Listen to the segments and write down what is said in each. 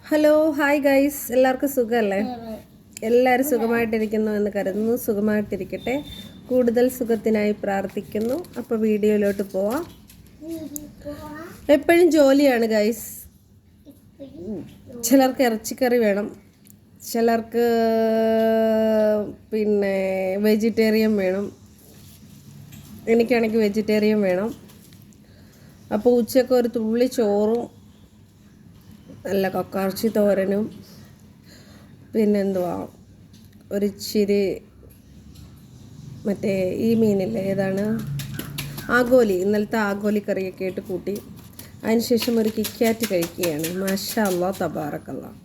Hello hi guys, എല്ലാവർക്കും സുഖമല്ലേ? എല്ലാവരും സുഖമായിട്ടിരിക്കുന്നു എന്ന് കരുതുന്നു. സുഖമായിട്ടിരിക്കട്ടെ. കൂടുതൽ സുഖത്തിനായി പ്രാർത്ഥിക്കുന്നു. അപ്പോൾ വീഡിയോയിലോട്ട് പോവാം. എപ്പോഴും ജോലിയാണ് ഗൈസ്. ചിലർക്ക് ഇറച്ചിക്കറി വേണം, ചിലർക്ക് പിന്നെ വെജിറ്റേറിയൻ വേണം. എനിക്കാണെങ്കിൽ വെജിറ്റേറിയൻ വേണം. അപ്പോൾ ഉച്ചക്ക് ഒരു തുള്ളി ചോറും നല്ല കക്കാർച്ചി തോരനും പിന്നെന്തുവാ ഒരിച്ചിരി മറ്റേ ഈ മീനില്ലേ, ഏതാണ്, ആഗോലി, ഇന്നലത്തെ ആഗോലി കറിയൊക്കെ ഇട്ട് കൂട്ടി. അതിനുശേഷം ഒരു കിക്കാറ്റ് കഴിക്കുകയാണ്. മാഷാ അല്ലാഹ് തബാറക്കല്ലാഹ്.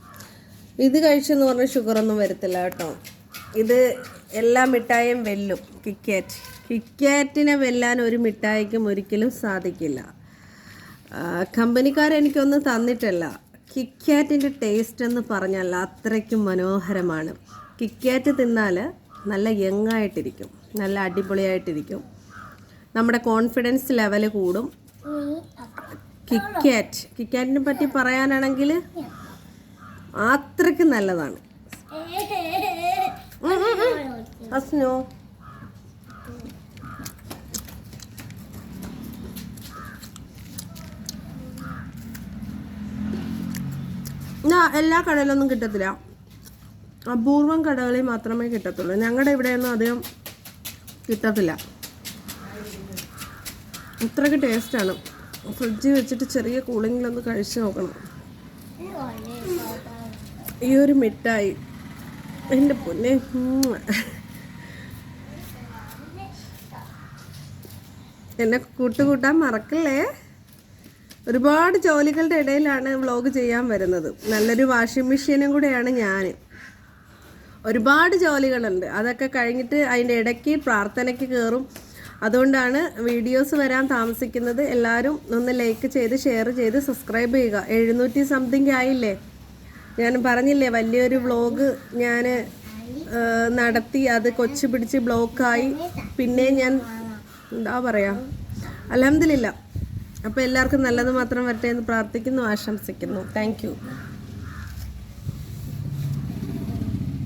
ഇത് കഴിച്ചെന്ന് പറഞ്ഞാൽ ഷുഗറൊന്നും വരത്തില്ല കേട്ടോ. ഇത് എല്ലാ മിഠായിയും വെല്ലും. കിക്കാറ്റിനെ വെല്ലാൻ ഒരു മിഠായിക്കും ഒരിക്കലും സാധിക്കില്ല. കമ്പനിക്കാരെനിക്കൊന്നും തന്നിട്ടല്ല. കിക്കാറ്റിൻ്റെ ടേസ്റ്റ് എന്ന് പറഞ്ഞാൽ അത്രയ്ക്കും മനോഹരമാണ്. കിക്കാറ്റ് തിന്നാൽ നല്ല യങ്ങായിട്ടിരിക്കും, നല്ല അടിപൊളിയായിട്ടിരിക്കും. നമ്മുടെ കോൺഫിഡൻസ് ലെവൽ കൂടും. കിക്കാറ്റിനെ പറ്റി പറയാനാണെങ്കിൽ അത്രയ്ക്ക് നല്ലതാണ്. അസ്നോ എല്ലാ കടയിലൊന്നും കിട്ടത്തില്ല, അപൂർവം കടകളിൽ മാത്രമേ കിട്ടത്തുള്ളൂ. ഞങ്ങളുടെ ഇവിടെയൊന്നും അധികം കിട്ടത്തില്ല. അത്രയ്ക്ക് ടേസ്റ്റാണ്. ഫ്രിഡ്ജിൽ വെച്ചിട്ട് ചെറിയ കൂളിങ്ങിലൊന്ന് കഴിച്ച് നോക്കണം. ഈ ഒരു മിഠായി എൻ്റെ പൊന്നെ, എന്നെ കൂട്ടുകൂട്ടാൻ മറക്കല്ലേ. ഒരുപാട് ജോലികളുടെ ഇടയിലാണ് വ്ളോഗ് ചെയ്യാൻ വരുന്നത്. നല്ലൊരു വാഷിംഗ് മെഷീനും കൂടെയാണ് ഞാൻ. ഒരുപാട് ജോലികളുണ്ട്. അതൊക്കെ കഴിഞ്ഞിട്ട് അതിൻ്റെ ഇടയ്ക്ക് പ്രാർത്ഥനയ്ക്ക് കയറും. അതുകൊണ്ടാണ് വീഡിയോസ് വരാൻ താമസിക്കുന്നത്. എല്ലാവരും ഒന്ന് ലൈക്ക് ചെയ്ത് ഷെയർ ചെയ്ത് സബ്സ്ക്രൈബ് ചെയ്യുക. 700 സംതിങ് ആയില്ലേ. ഞാൻ പറഞ്ഞില്ലേ, വലിയൊരു വ്ളോഗ് ഞാൻ നടത്തി, അത് കൊച്ചു പിടിച്ച് ബ്ലോക്കായി. പിന്നെ ഞാൻ എന്താ പറയുക, അൽഹംദുലില്ലാ. അപ്പോൾ എല്ലാവർക്കും നല്ലത് മാത്രം വരട്ടെ എന്ന് പ്രാർത്ഥിക്കുന്നു, ആശംസിക്കുന്നു. Thank you.